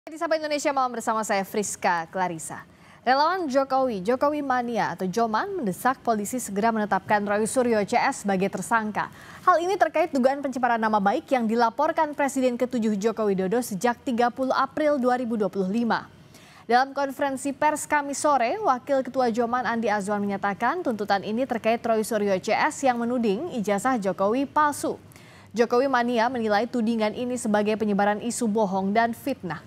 Di Sapa Indonesia Malam bersama saya Friska Clarissa. Relawan Jokowi Mania atau Joman mendesak polisi segera menetapkan Roy Suryo CS sebagai tersangka. Hal ini terkait dugaan pencemaran nama baik yang dilaporkan Presiden ke-7 Joko Widodo sejak 30 April 2025. Dalam konferensi pers Kamis sore, Wakil Ketua Joman Andi Azwan menyatakan tuntutan ini terkait Roy Suryo CS yang menuding ijazah Jokowi palsu. Jokowi Mania menilai tudingan ini sebagai penyebaran isu bohong dan fitnah.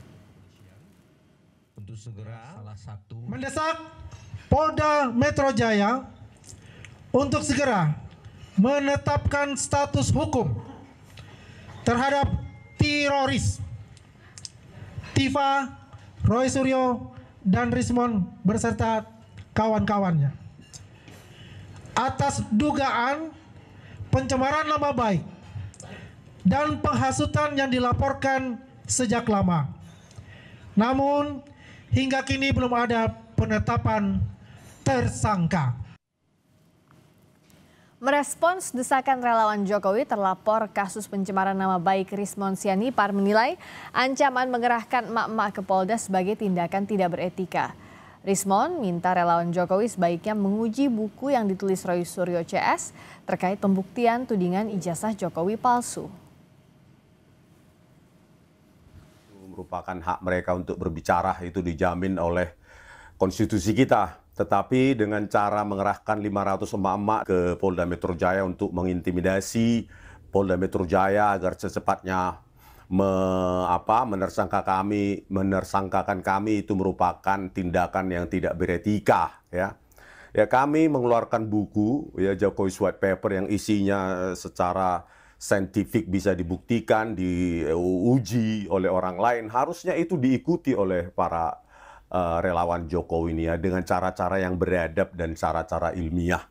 Untuk segera mendesak Polda Metro Jaya untuk segera menetapkan status hukum terhadap teroris Tiva, Roy Suryo, dan Rismon beserta kawan-kawannya atas dugaan pencemaran nama baik dan penghasutan yang dilaporkan sejak lama. Namun hingga kini belum ada penetapan tersangka. Merespons desakan relawan Jokowi, terlapor kasus pencemaran nama baik Rismon Sianipar menilai ancaman mengerahkan emak-emak ke Polda sebagai tindakan tidak beretika. Rismon minta relawan Jokowi sebaiknya menguji buku yang ditulis Roy Suryo CS terkait pembuktian tudingan ijazah Jokowi palsu. Merupakan hak mereka untuk berbicara, itu dijamin oleh konstitusi kita. Tetapi dengan cara mengerahkan 500 emak-emak ke Polda Metro Jaya untuk mengintimidasi Polda Metro Jaya agar secepatnya menersangkakan kami, itu merupakan tindakan yang tidak beretika, ya. Ya, kami mengeluarkan buku, ya, Jokowi White Paper yang isinya secara saintifik bisa dibuktikan, diuji oleh orang lain. Harusnya itu diikuti oleh para relawan Jokowi ini, ya, dengan cara-cara yang beradab dan cara-cara ilmiah.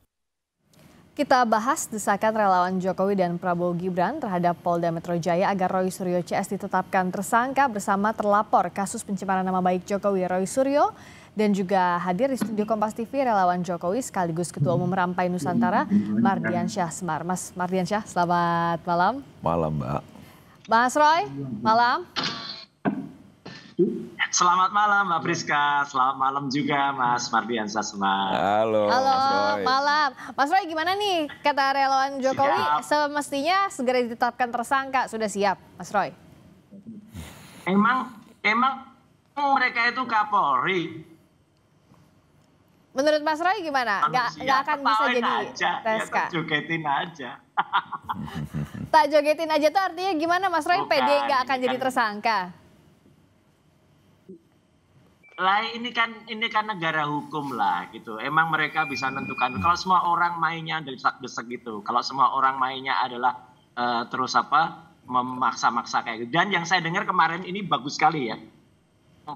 Kita bahas desakan relawan Jokowi dan Prabowo Gibran terhadap Polda Metro Jaya agar Roy Suryo CS ditetapkan tersangka bersama terlapor kasus pencemaran nama baik Jokowi Roy Suryo. Dan juga hadir di studio Kompas TV relawan Jokowi sekaligus Ketua Umum Rampai Nusantara Mardiansyah Semar. Mas Mardiansyah, selamat malam. Malam, Mbak. Mas Roy, malam. Selamat malam Mbak Friska, selamat malam juga Mas Mardiansyah Semar. Halo, Mas Roy. Malam. Mas Roy, gimana nih kata relawan Jokowi semestinya segera ditetapkan tersangka, sudah siap Mas Roy? Emang mereka itu Kapolri. Menurut Mas Roy gimana? Nggak akan bisa jadi TSK? Ya, jogetin aja. Tak jogetin aja tuh artinya gimana Mas Roy? PD nggak akan jadi tersangka? Lah ini kan negara hukum lah gitu. Emang mereka bisa menentukan. Kalau semua orang mainnya desak-desak gitu. Kalau semua orang mainnya adalah memaksa-maksa kayak gitu. Dan yang saya dengar kemarin ini bagus sekali ya.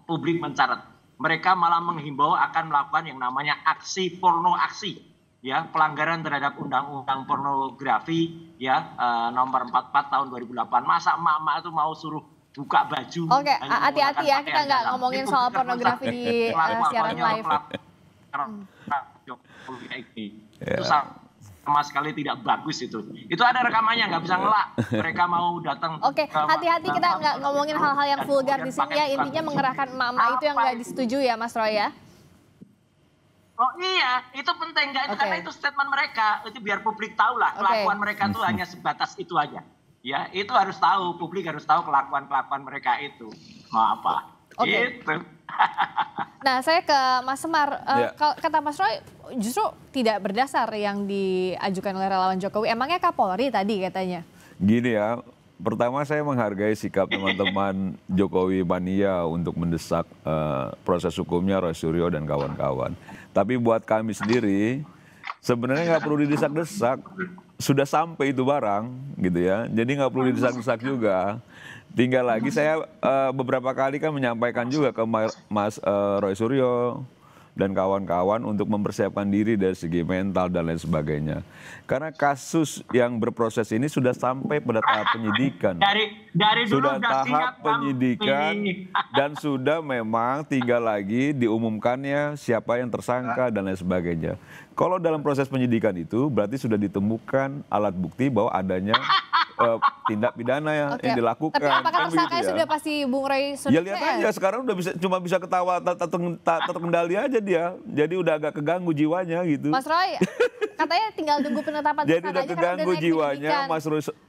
Publik mencatat. Mereka malah menghimbau akan melakukan yang namanya aksi porno aksi, ya, pelanggaran terhadap undang-undang pornografi, ya, nomor 44 tahun 2008. Masa emak-emak itu mau suruh buka baju? Oke, hati-hati ya, kita nggak ngomongin soal pornografi di siaran live. Itu sama sekali tidak bagus itu. Itu ada rekamannya, nggak bisa ngelak. Mereka mau datang. Oke, hati-hati kita nggak ngomongin hal-hal yang vulgar di sini ya. Intinya mengerahkan emak-emak itu yang nggak disetujui ya Mas Roy ya. Oh iya, itu penting nggak? Karena itu statement mereka. Itu biar publik tahu lah kelakuan mereka tuh hanya sebatas itu aja. Ya, itu harus tahu, publik harus tahu kelakuan mereka itu. Mau apa? Gitu. Nah, saya ke Mas Semar. Kata Mas Roy justru tidak berdasar yang diajukan oleh relawan Jokowi. Emangnya Kapolri tadi katanya? Gini ya, pertama saya menghargai sikap teman-teman Jokowi Mania untuk mendesak proses hukumnya Roy Suryo dan kawan-kawan. Tapi buat kami sendiri, sebenarnya nggak perlu didesak-desak. Sudah sampai itu barang, gitu ya. Jadi nggak perlu didesak-desak juga. Tinggal lagi saya beberapa kali kan menyampaikan juga ke Mas Roy Suryo dan kawan-kawan untuk mempersiapkan diri dari segi mental dan lain sebagainya. Karena kasus yang berproses ini sudah sampai pada tahap penyidikan. Dari dulu sudah tahap penyidikan dan sudah memang tinggal lagi diumumkannya siapa yang tersangka dan lain sebagainya. Kalau dalam proses penyidikan itu berarti sudah ditemukan alat bukti bahwa adanya tindak pidana yang dilakukan. Tapi apakah kan tersangkanya begitu ya. sudah pasti Bung Roy Suryo? Ya lihat aja sekarang udah cuma bisa ketawa tak terkendali aja dia. Jadi udah agak keganggu jiwanya gitu. Mas Roy, katanya tinggal tunggu penetapan Jadi tersangka udah aja keganggu jiwanya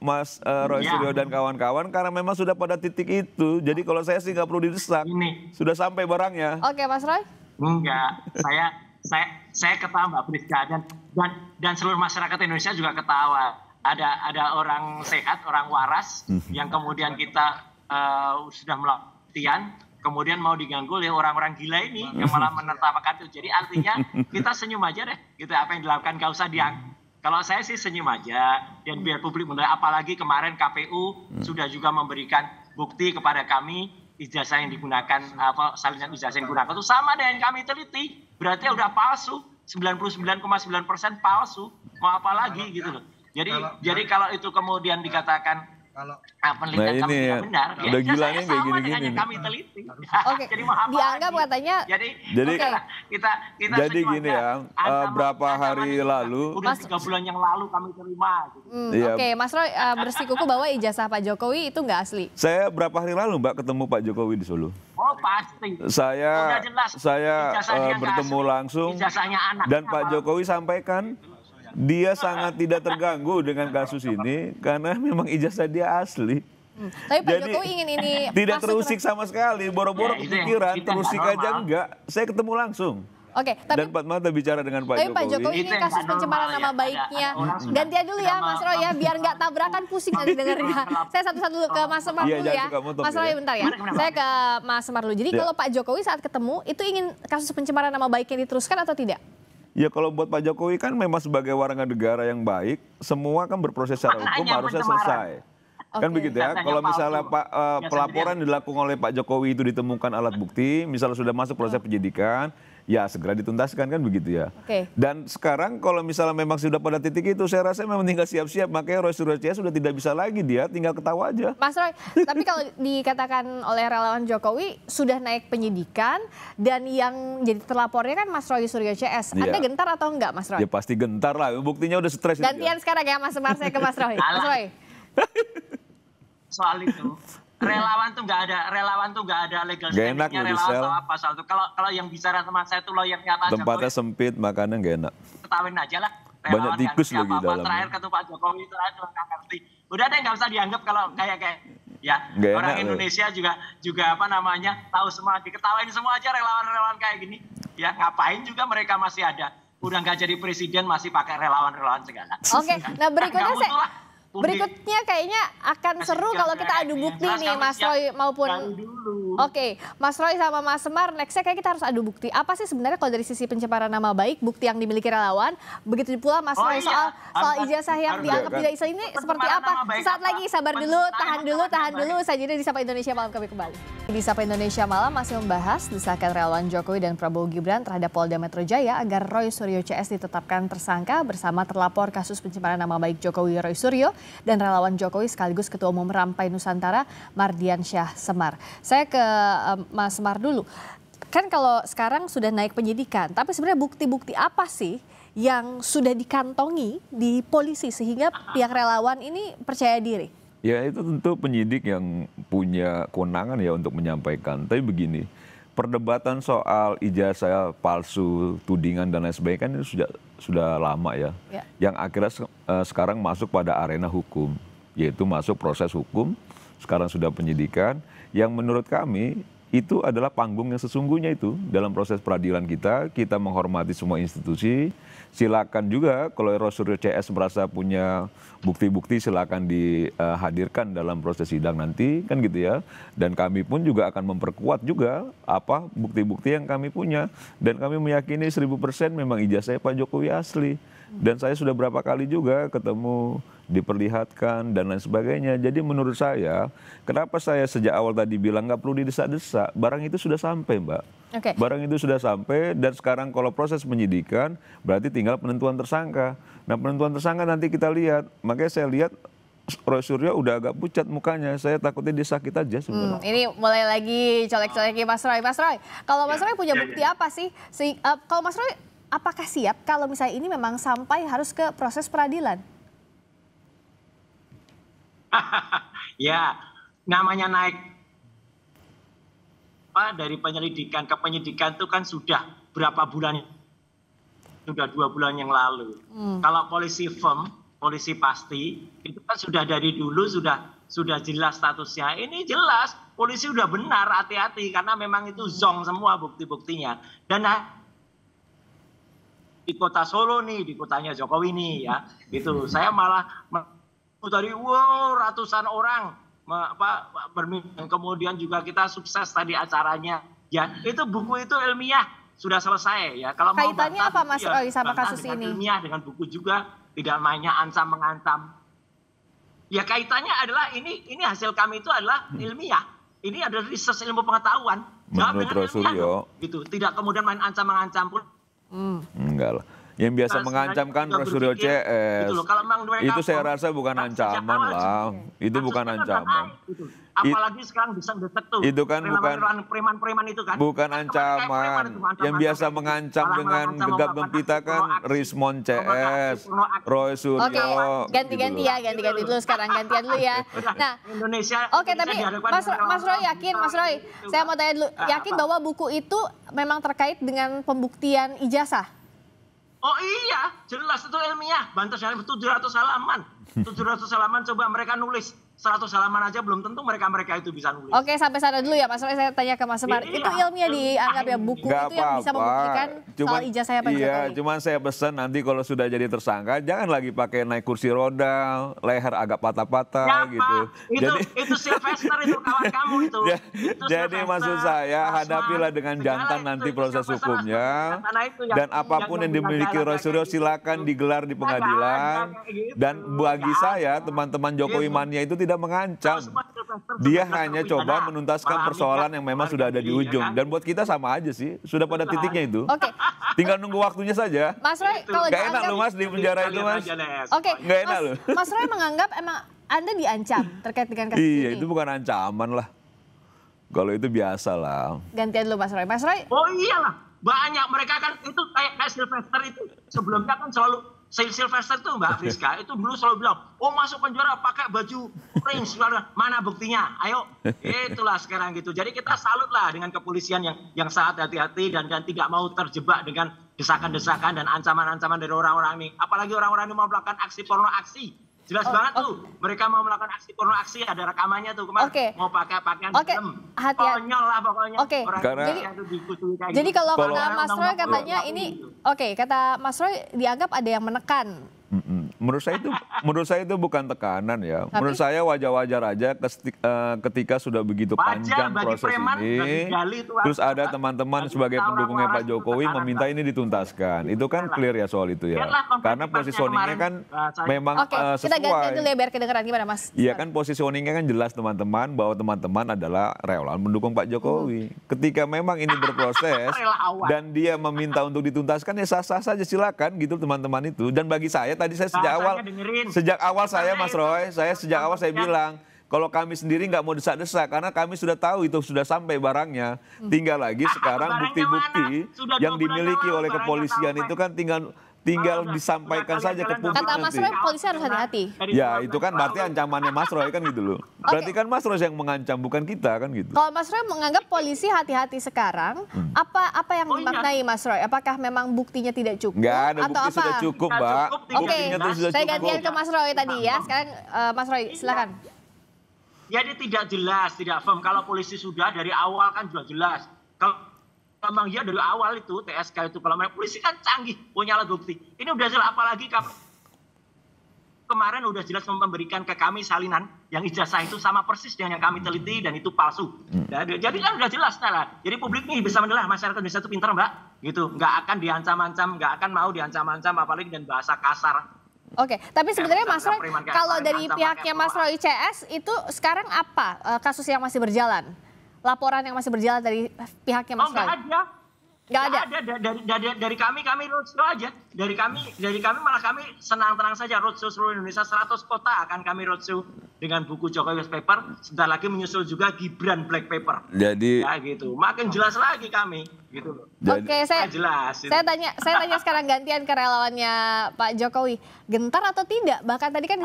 Mas Roy Suryo dan kawan-kawan karena memang sudah pada titik itu. Jadi kalau saya sih nggak perlu didesak. Sudah sampai barangnya. Oke, Mas Roy. Enggak, saya ketawa Mbak Friska dan seluruh masyarakat Indonesia juga ketawa. Ada orang sehat, orang waras yang kemudian kita sudah melakukan, kemudian mau diganggu oleh orang-orang gila ini yang malah menertawakan itu. Jadi artinya kita senyum aja deh, gitu apa yang dilakukan nggak usah Kalau saya sih senyum aja dan biar publik menilai. Apalagi kemarin KPU sudah juga memberikan bukti kepada kami ijazah yang digunakan, salinan ijazah yang digunakan itu sama dengan kami teliti. Berarti udah palsu, 99,9% palsu. Mau apa lagi gitu loh. Jadi kalau itu kemudian dikatakan penelitian kami tidak benar, udah gila nih kayak gini-gini. Kami teliti. Oke, dianggap katanya. Jadi jadi gini ya, berapa hari lalu, udah 3 bulan yang lalu kami terima. Gitu. Oke, Mas Roy bersikukuh bahwa ijazah Pak Jokowi itu nggak asli. Saya berapa hari lalu Mbak ketemu Pak Jokowi di Solo. Oh pasti. Saya bertemu langsung dan Pak Jokowi sampaikan dia sangat tidak terganggu dengan kasus ini karena memang ijazah dia asli. Tapi Pak Jokowi ingin ini tidak terusik sama sekali, boro-boro kepikiran, terusik aja enggak. Saya ketemu langsung. Oke, tapi dan empat mata bicara dengan Pak Jokowi. Tapi Pak Jokowi ini kasus pencemaran nama baiknya. Gantian dulu ya Mas Roy ya, biar nggak tabrakan pusing nanti dengarnya. Saya satu-satu dulu ke Mas Semar dulu ya. Mas Roy bentar ya. Saya ke Mas Semar dulu. Jadi kalau Pak Jokowi saat ketemu itu ingin kasus pencemaran nama baiknya diteruskan atau tidak? Ya kalau buat Pak Jokowi kan memang sebagai warga negara yang baik, semua kan berproses secara hukum harusnya selesai. Kan begitu ya, kalau misalnya pelaporan dilakukan oleh Pak Jokowi itu ditemukan alat bukti, misalnya sudah masuk proses penyidikan, ya segera dituntaskan kan begitu ya. Dan sekarang kalau misalnya memang sudah pada titik itu, saya rasa memang tinggal siap-siap, makanya Roy Suryo CS sudah tidak bisa lagi, dia tinggal ketawa aja. Mas Roy, tapi kalau dikatakan oleh relawan Jokowi sudah naik penyidikan dan yang jadi terlapornya kan Mas Roy Suryo CS. Anda gentar atau enggak Mas Roy? Ya pasti gentar lah, buktinya udah stres. Gantian sekarang ya Mas Semar, saya ke Mas Roy. Mas Roy. Soal itu relawan tuh nggak ada legal standingnya relawan atau apa soal itu. Kalau yang bicara teman saya itu lawyernya Pak Jokowi. Tempatnya sempit, makannya nggak enak. Ketawain aja lah. Banyak tikus lagi dalamnya. Terakhir ketemu Pak Jokowi terakhir nggak ngerti. Udah deh nggak usah dianggap kalau kayak ya gak orang Indonesia juga apa namanya tahu semua, diketawain semua aja relawan-relawan kayak gini. Ya ngapain juga mereka masih ada. Udah nggak jadi presiden masih pakai relawan-relawan segala. Oke, nah berikutnya kayaknya akan seru kalau kita adu bukti nih Mas Roy maupun Mas Roy sama Mas Semar, nextnya kayak kita harus adu bukti. Apa sih sebenarnya kalau dari sisi pencemaran nama baik, bukti yang dimiliki relawan, begitu pula Mas Roy soal ijazah yang dianggap tidak asli ini seperti apa? Saat lagi, sabar dulu, tahan dulu. Saja di Sapa Indonesia Malam kami kembali. Di Sapa Indonesia Malam masih membahas desakan relawan Jokowi dan Prabowo Gibran terhadap Polda Metro Jaya agar Roy Suryo CS ditetapkan tersangka bersama terlapor kasus pencemaran nama baik Jokowi Roy Suryo dan relawan Jokowi sekaligus Ketua Umum Rampai Nusantara Mardian Syah Semar. Saya ke Mas Semar dulu. Kan kalau sekarang sudah naik penyidikan, tapi sebenarnya bukti-bukti apa sih yang sudah dikantongi di polisi sehingga pihak relawan ini percaya diri? Ya itu tentu penyidik yang punya kewenangan ya untuk menyampaikan. Tapi begini, perdebatan soal ijazah palsu, tudingan dan lain sebagainya kan itu sudah lama ya. Yang akhirnya sekarang masuk pada arena hukum, yaitu masuk proses hukum, sekarang sudah penyidikan, yang menurut kami itu adalah panggung yang sesungguhnya itu dalam proses peradilan kita menghormati semua institusi. Silakan juga kalau Roy Suryo CS merasa punya bukti-bukti silakan dihadirkan dalam proses sidang nanti kan gitu ya. Dan kami pun juga akan memperkuat juga apa bukti-bukti yang kami punya. Dan kami meyakini 1000% memang ijazahnya Pak Jokowi asli. Dan saya sudah berapa kali juga ketemu, diperlihatkan dan lain sebagainya. Jadi menurut saya, kenapa saya sejak awal tadi bilang nggak perlu didesak-desak, barang itu sudah sampai Mbak. Barang itu sudah sampai dan sekarang kalau proses penyidikan berarti tinggal penentuan tersangka. Nah penentuan tersangka nanti kita lihat, makanya saya lihat Roy Suryo udah agak pucat mukanya, saya takutnya dia sakit aja sebenarnya. Ini mulai lagi colek-coleki Mas Roy. Mas Roy, kalau Mas Roy punya bukti apa sih? Kalau Mas Roy apakah siap kalau misalnya ini memang sampai harus ke proses peradilan? Ya, namanya naik dari penyelidikan ke penyidikan itu kan sudah berapa bulan, sudah 2 bulan yang lalu. Kalau polisi firm, polisi pasti, itu kan sudah dari dulu sudah jelas statusnya. Ini jelas, polisi sudah benar, hati-hati karena memang itu zong semua bukti-buktinya. Dan di kota Solo nih, di kotanya Jokowi nih ya, gitu. Saya malah dari ratusan orang berminat, kemudian juga kita sukses tadi acaranya. Ya, itu buku itu ilmiah sudah selesai ya. Kalau kaitannya mau apa Mas Roy sama kasus dengan ini? Ilmiah dengan buku juga, tidak mainnya ancam-mengancam. Ya kaitannya adalah ini hasil kami itu adalah ilmiah. Ini adalah research ilmu pengetahuan. Menurut Roy Suryo, gitu. Tidak kemudian main ancam-mengancam pun. Enggak lah. Yang biasa mengancam kan Roy Suryo CS. Itu saya rasa bukan ancaman lah. Itu bukan ancaman. Apalagi sekarang bisa detek tuh. Itu kan preman-preman itu kan. Bukan ancaman. Yang biasa mengancam dengan gegap gempita kan Rismon CS, Roy Suryo. Oke, ganti-ganti ya, ganti-ganti dulu sekarang, gantian dulu ya. Nah, Indonesia. Oke, tapi Mas Roy yakin, Mas Roy, saya mau tanya dulu, yakin bahwa buku itu memang terkait dengan pembuktian ijazah? Oh iya, jelas itu ilmiah. Bantas 700 halaman. 700 halaman coba mereka nulis. 100 halaman aja belum tentu mereka itu bisa nulis. Oke, sampai sana dulu ya Mas Roy, saya tanya ke Mas Semar. Itu ilmiah dianggap ya, buku itu yang bisa membuktikan soal ijazahnya Pak Jokowi? Iya, cuman saya pesan nanti kalau sudah jadi tersangka, jangan lagi pakai naik kursi roda, leher agak patah-patah gitu. Itu Sylvester itu kawan kamu itu. Jadi maksud saya, hadapilah dengan jantan nanti proses hukumnya. Dan apapun yang dimiliki Roy Suryo silakan digelar di pengadilan. Dan bagi saya, teman-teman Jokowi mania itu tidak mengancam. Dia hanya coba menuntaskan persoalan yang memang sudah ada di ujung. Dan buat kita sama aja sih, sudah pada titiknya itu. Oke. Tinggal nunggu waktunya saja. Mas Roy, kalau gak enak loh Mas di penjara itu Mas. Oke, gak enak loh. Mas Roy menganggap emang Anda diancam terkait dengan kasus ini? Iya, itu bukan ancaman lah. Kalau itu biasa lah. Gantian dulu Mas Roy. Mas Roy? Oh iyalah, banyak mereka kan itu kayak Sylvester itu sebelumnya kan selalu Sylvester itu Mbak Friska itu dulu selalu bilang, oh masuk penjara pakai baju orange, mana buktinya? Ayo, itulah sekarang gitu. Jadi kita salut lah dengan kepolisian yang sangat hati-hati dan tidak mau terjebak dengan desakan-desakan dan ancaman-ancaman dari orang-orang ini. Apalagi orang-orang ini mau melakukan aksi porno aksi. Jelas banget tuh, mereka mau melakukan aksi porno aksi, ada rekamannya tuh kemarin. Mau pakai pakaian dalam, konyol lah pokoknya. Jadi kalau kata Mas Roy katanya ini, kata Mas Roy dianggap ada yang menekan. Menurut saya itu bukan tekanan ya. Menurut saya wajar-wajar aja ketika sudah begitu panjang proses ini. Terus ada teman-teman sebagai pendukungnya Pak Jokowi meminta ini dituntaskan. Itu kan clear ya soal itu ya. Karena positioningnya kan memang sesuai. Kita ganti dulu ya biar kedengeran gimana Mas? Iya kan positioningnya kan jelas teman-teman bahwa teman-teman adalah relawan mendukung Pak Jokowi. Ketika memang ini berproses dan dia meminta untuk dituntaskan ya sah-sah saja silakan gitu teman-teman itu. Dan bagi saya tadi saya sejak awal saya Mas Roy, sejak awal saya bilang kalau kami sendiri nggak mau desak-desak karena kami sudah tahu itu sudah sampai barangnya. Tinggal lagi sekarang bukti-bukti yang dimiliki oleh kepolisian itu kan tinggal disampaikan saja ke publik. Kata Mas Roy polisi harus hati-hati. Ya itu kan berarti ancamannya Mas Roy kan gitu loh. Berarti kan Mas Roy yang mengancam bukan kita kan gitu. Kalau Mas Roy menganggap polisi hati-hati sekarang, apa yang dimaknai Mas Roy? Apakah memang buktinya tidak cukup? Nggak ada atau bukti sudah cukup Mbak. Buktinya tuh sudah saya cukup. gantian ke Mas Roy tadi ya. Sekarang Mas Roy silakan. Jadi tidak jelas, tidak firm. Kalau polisi sudah dari awal kan sudah jelas. Kalau memang ya dari awal itu TSK itu kalau mereka polisi kan canggih punya alat bukti. Ini udah jelas apalagi kemarin udah jelas memberikan ke kami salinan yang ijazah itu sama persis dengan yang kami teliti dan itu palsu. Jadi kan udah jelas lah. Jadi publik nih bisa menilai masyarakat Indonesia itu pintar Mbak. Gitu, nggak akan diancam-ancam, nggak akan mau diancam-ancam apalagi dengan bahasa kasar. Oke, tapi sebenarnya Mas Roy kalau dari pihaknya Mas Roy CS itu sekarang apa kasus yang masih berjalan? Laporan yang masih berjalan dari pihaknya Mas Roy? Nggak ada. Dari kami roadshow aja. Dari kami malah kami senang-tenang saja roadshow seluruh Indonesia, 100 kota akan kami roadshow dengan buku Jokowi White Paper. Sebentar lagi menyusul juga Gibran Black Paper. Jadi ya gitu. Makin jelas lagi kami gitu loh. Oke, saya jelas. Saya tanya sekarang gantian ke relawannya Pak Jokowi. Gentar atau tidak? Bahkan tadi kan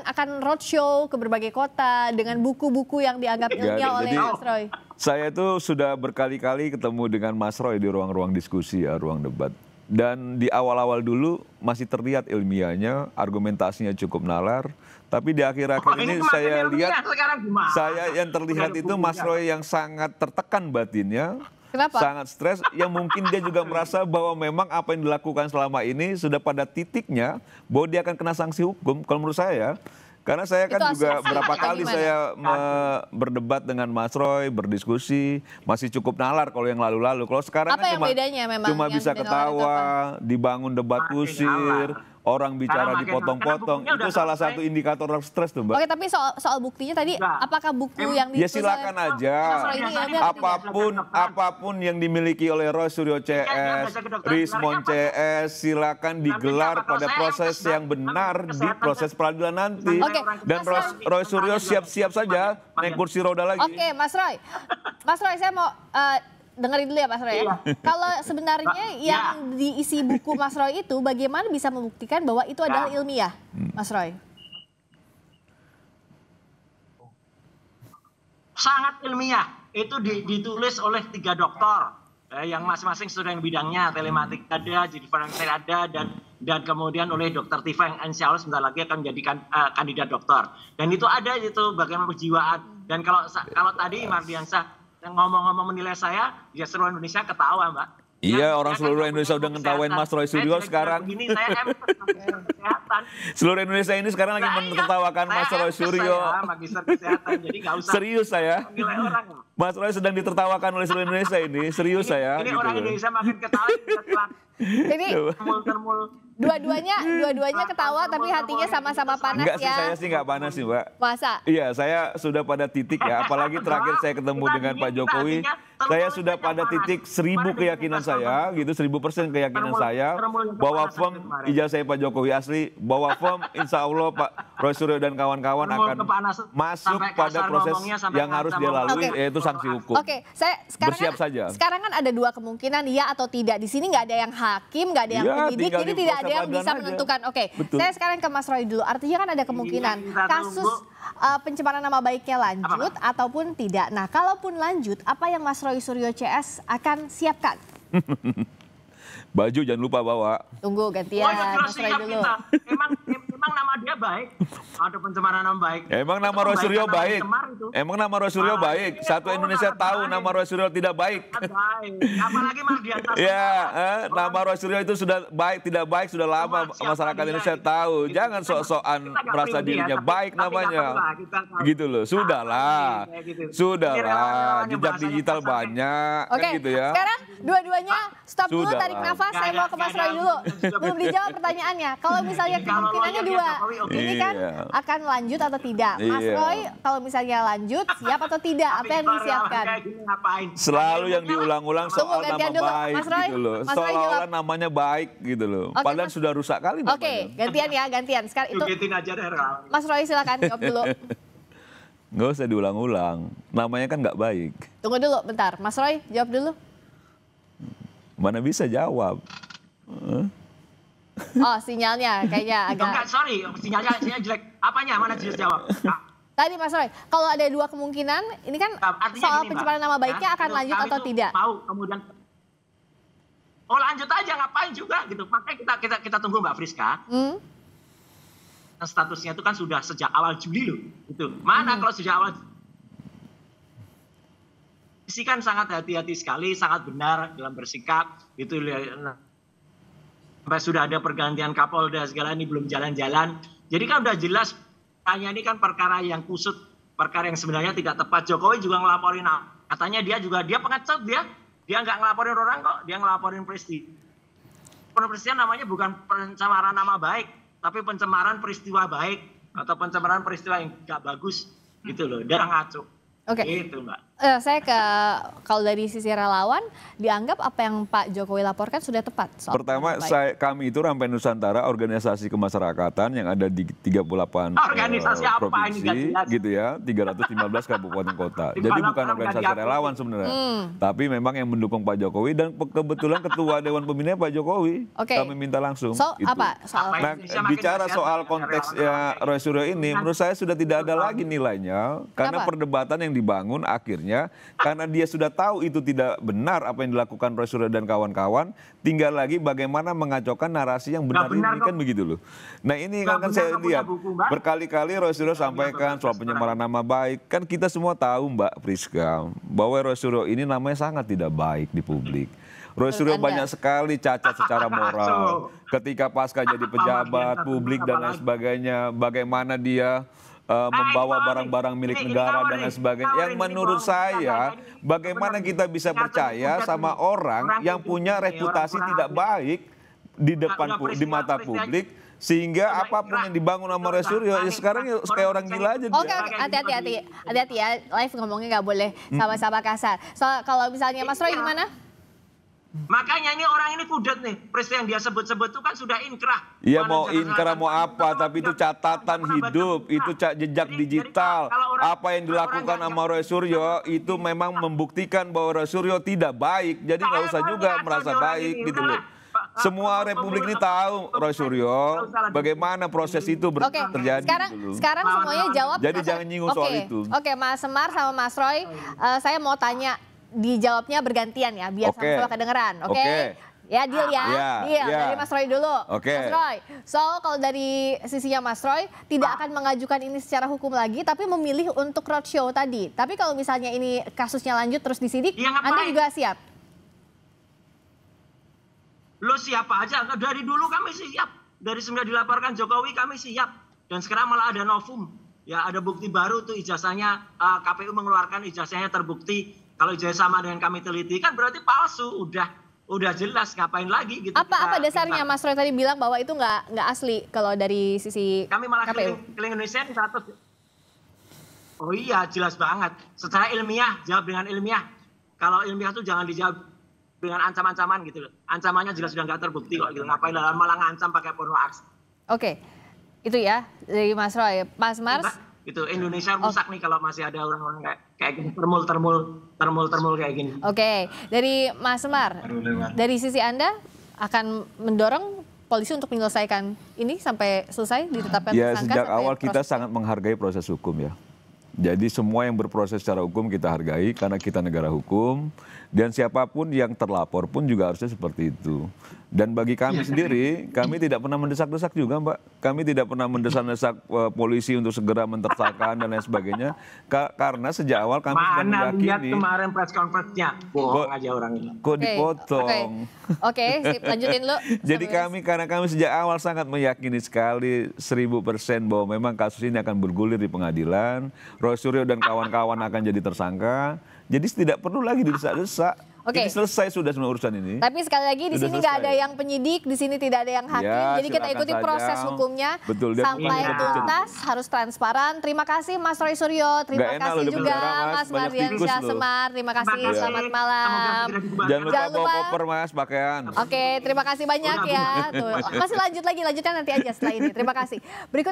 akan roadshow ke berbagai kota dengan buku-buku yang dianggap ilmiah oleh Mas Roy. Saya itu sudah berkali-kali ketemu dengan Mas Roy di ruang-ruang diskusi, ya, ruang debat. Dan di awal-awal dulu masih terlihat ilmiahnya, argumentasinya cukup nalar. Tapi di akhir-akhir ini saya lihat, yang terlihat itu Mas Roy yang sangat tertekan batinnya. Kenapa? Sangat stres, yang mungkin dia juga merasa bahwa memang apa yang dilakukan selama ini sudah pada titiknya bahwa dia akan kena sanksi hukum, kalau menurut saya. Karena saya kan juga berapa kali saya berdebat dengan Mas Roy, berdiskusi, masih cukup nalar kalau yang lalu-lalu. Kalau sekarang kan cuma bisa ketawa, dibangun debat kusir, orang bicara dipotong-potong. Itu salah satu indikator stres tuh, Mbak. Oke, tapi soal buktinya tadi, apakah buku yang ya silakan aja. Apapun yang dimiliki oleh Roy Suryo CS, Rismon CS, silakan digelar pada proses yang benar di proses peradilan nanti. Dan Roy Suryo siap-siap saja naik kursi roda lagi. Oke, Mas Roy, saya mau dengerin dulu ya Mas Roy. Kalau sebenarnya yang diisi buku Mas Roy itu bagaimana bisa membuktikan bahwa itu adalah ilmiah, Mas Roy? Sangat ilmiah. Itu ditulis oleh 3 dokter yang masing-masing sudah yang bidangnya, telematik ada, jadi forensik ada, dan kemudian oleh Dr. Tifa yang insya Allah sebentar lagi akan menjadi kandidat dokter. Dan itu ada itu bagaimana kejiwaan. Dan kalau tadi Mardiansyah ngomong-ngomong menilai saya, ya seluruh Indonesia ketawa, Mbak. Iya, orang seluruh Indonesia udah ngetawain Mas Roy Suryo sekarang. Seluruh Indonesia ini sekarang lagi menertawakan Mas Roy Suryo. Serius saya. Mas Roy sedang ditertawakan oleh seluruh Indonesia ini. Serius saya. Ini orang Indonesia makin ketawa. Jadi dua-duanya ketawa tapi hatinya sama-sama panas. Enggak sih, ya. saya sih nggak panas sih, Mbak. Masa? Iya, saya sudah pada titik ya. Apalagi terakhir saya ketemu dengan Pak Jokowi, saya sudah pada titik 1000 keyakinan saya, gitu 1000% keyakinan saya bahwa firm ijazah Pak Jokowi asli, bahwa firm insya Allah Pak Roy Suryo dan kawan-kawan akan masuk pada proses yang harus dia lalui, yaitu sanksi hukum. Oke, bersiap saja. Sekarang kan ada 2 kemungkinan, ya atau tidak. Di sini nggak ada yang hakim, nggak ada yang penyidik, jadi tidak ada yang bisa menentukan. Oke, saya sekarang ke Mas Roy dulu. Artinya kan ada kemungkinan kasus pencemaran nama baiknya lanjut ataupun tidak. Nah, kalaupun lanjut, apa yang Mas Roy Suryo CS akan siapkan? Baju jangan lupa bawa. Tunggu gantian, Mas Roy dulu. Emang nama dia baik? Ada pencemaran nama baik. Emang nama Roy Suryo baik? Emang nama Roy Suryo baik? Satu Indonesia tahu nama Roy Suryo tidak baik. Apalagi Mardiansyah. Ya, nama Roy Suryo itu sudah baik, tidak baik sudah lama masyarakat Indonesia tahu. Jangan sok-sokan merasa dirinya baik namanya. Gitu loh, sudahlah. Sudahlah, jejak digital banyak. Oke, kan gitu ya. Sekarang dua-duanya stop dulu, tarik nafas. Saya mau ke Mas Roy dulu. Belum dijawab pertanyaannya. Kalau misalnya kemungkinannya 2, ini kan akan lanjut atau tidak. Mas Roy, kalau misalnya lanjut, siap atau tidak? Apa yang disiapkan? Selalu yang diulang-ulang soal nama baik gitu loh. Seolah-olah namanya baik gitu loh. Padahal sudah rusak kali namanya. Oke, gantian ya, gantian. Sekarang itu Mas Roy silakan jawab dulu. Nggak usah diulang-ulang. Namanya kan nggak baik. Tunggu dulu, bentar. Mas Roy, jawab dulu. Mana bisa jawab. Oh, sinyalnya kayaknya agak... Enggak, sorry, sinyalnya jelek. Apanya? Mana jelas jawab? Tadi Mas Roy, kalau ada 2 kemungkinan, ini kan soal pencemaran nama baiknya akan lanjut atau tidak? Mau kemudian, lanjut aja, ngapain juga gitu. Makanya kita tunggu Mbak Friska. Statusnya itu kan sudah sejak awal Juli loh. Gitu. Mana kalau sejak awal Polisi kan sangat hati-hati sekali, sangat benar dalam bersikap. Itu sampai sudah ada pergantian Kapolda segala ini belum jalan-jalan. Jadi kan udah jelas, hanya ini kan perkara yang kusut, perkara yang sebenarnya tidak tepat. Jokowi juga ngelaporin, katanya dia pengecut dia nggak ngelaporin orang kok, dia ngelaporin peristiwa. Peristiwa namanya bukan pencemaran nama baik, tapi pencemaran peristiwa baik atau pencemaran peristiwa yang nggak bagus gitu loh. Dia ngaco. Oke. Gitu Mbak. Saya kalau dari sisi relawan dianggap apa yang Pak Jokowi laporkan sudah tepat. Pertama, kami itu Rampai Nusantara, organisasi kemasyarakatan yang ada di 38 organisasi provinsi, gitu ya, 315 kabupaten kota. Jadi bukan organisasi relawan sebenarnya, tapi memang yang mendukung Pak Jokowi dan kebetulan Ketua Dewan Pembinanya Pak Jokowi. Kami minta langsung. Bicara soal konteksnya Roy Suryo ini, menurut saya sudah tidak ada lagi nilainya karena perdebatan yang dibangun akhirnya karena dia sudah tahu itu tidak benar apa yang dilakukan Roy Suryo dan kawan-kawan, tinggal lagi bagaimana mengacaukan narasi yang benar ini kan begitu loh. Nah ini kan saya lihat berkali-kali Roy Suryo sampaikan soal pencemaran nama baik, kan kita semua tahu Mbak Priska bahwa Roy Suryo ini namanya sangat tidak baik di publik. Roy Suryo banyak sekali cacat secara moral ketika pasca jadi pejabat publik dan lain sebagainya, bagaimana dia membawa barang-barang milik negara dan lain sebagainya. Yang menurut saya, bagaimana kita bisa percaya sama orang yang punya reputasi tidak baik di mata publik, sehingga apapun yang dibangun sama Roy Suryo, ya sekarang kayak orang gila aja. Oke, hati-hati ya, live ngomongnya nggak boleh sama-sama kasar. Kalau misalnya Mas Roy gimana? Makanya ini orang ini kudet nih, peristiwa yang dia sebut-sebut itu kan sudah inkrah. Iya mau inkrah mau apa, tapi itu catatan hidup, itu jejak digital. Apa yang dilakukan sama Roy Suryo itu memang membuktikan bahwa Roy Suryo tidak baik, jadi nggak usah juga merasa baik gitu loh. Semua Republik ini tahu Roy Suryo, bagaimana proses itu terjadi. Sekarang semuanya jawab. Jadi jangan nyinggung soal itu. Oke, Mas Semar sama Mas Roy, saya mau tanya. Dijawabnya bergantian ya, biar sama-sama kedengeran, oke? Ya, deal ya, deal. Dari Mas Roy dulu. Mas Roy, kalau dari sisinya Mas Roy, tidak akan mengajukan ini secara hukum lagi, tapi memilih untuk roadshow tadi. Tapi kalau misalnya ini kasusnya lanjut terus disidik, Anda juga siap? Lo siapa aja, dari dulu kami siap. Dari semenjak dilaporkan Jokowi kami siap. Dan sekarang malah ada novum. Ya ada bukti baru tuh ijazahnya, KPU mengeluarkan ijazahnya terbukti. Kalau ijazah sama dengan kami teliti kan berarti palsu, udah jelas, ngapain lagi gitu. Apa dasarnya Mas Roy tadi bilang bahwa itu nggak asli kalau dari sisi kami malah KPU? Keliling Indonesia 100. Oh iya jelas banget. Secara ilmiah jawab dengan ilmiah. Kalau ilmiah tuh jangan dijawab dengan ancam-ancaman gitu loh. Ancamannya jelas sudah nggak terbukti kok gitu. Ngapain malah ngancam pakai porno aksi. Oke, itu ya dari Mas Roy. Mas Mars? Itu Indonesia rusak nih kalau masih ada orang-orang kayak gini, termul kayak gini. Oke, dari Mas Semar, dari sisi Anda akan mendorong polisi untuk menyelesaikan ini sampai selesai ditetapkan tersangka? Ya sejak awal kita sangat menghargai proses hukum ya. Jadi semua yang berproses secara hukum kita hargai karena kita negara hukum dan siapapun yang terlapor pun juga harusnya seperti itu. Dan bagi kami sendiri, kami tidak pernah mendesak-desak juga Mbak. Kami tidak pernah mendesak-desak polisi untuk segera mentersangkakan dan lain sebagainya. Karena sejak awal kami sudah meyakini. Mana lihat kemarin press conference-nya, bohong aja orang ini. Kok dipotong? Oke, lanjutin lu. Jadi karena kami sejak awal sangat meyakini sekali 1000% bahwa memang kasus ini akan bergulir di pengadilan. Roy Suryo dan kawan-kawan akan jadi tersangka. Jadi tidak perlu lagi didesak-desak. Jadi selesai sudah semua urusan ini. Tapi sekali lagi di sini nggak ada yang penyidik, di sini tidak ada yang hakim. Ya, jadi kita ikuti proses hukumnya sampai tuntas, harus transparan. Terima kasih Mas Roy Suryo, terima kasih juga Mas Mardiansyah Semar, terima kasih, selamat malam. Jangan lupa bawa koper Mas, pakaian. Oke, terima kasih banyak ya. Tuh, masih lanjutnya nanti aja setelah ini. Terima kasih. Berikut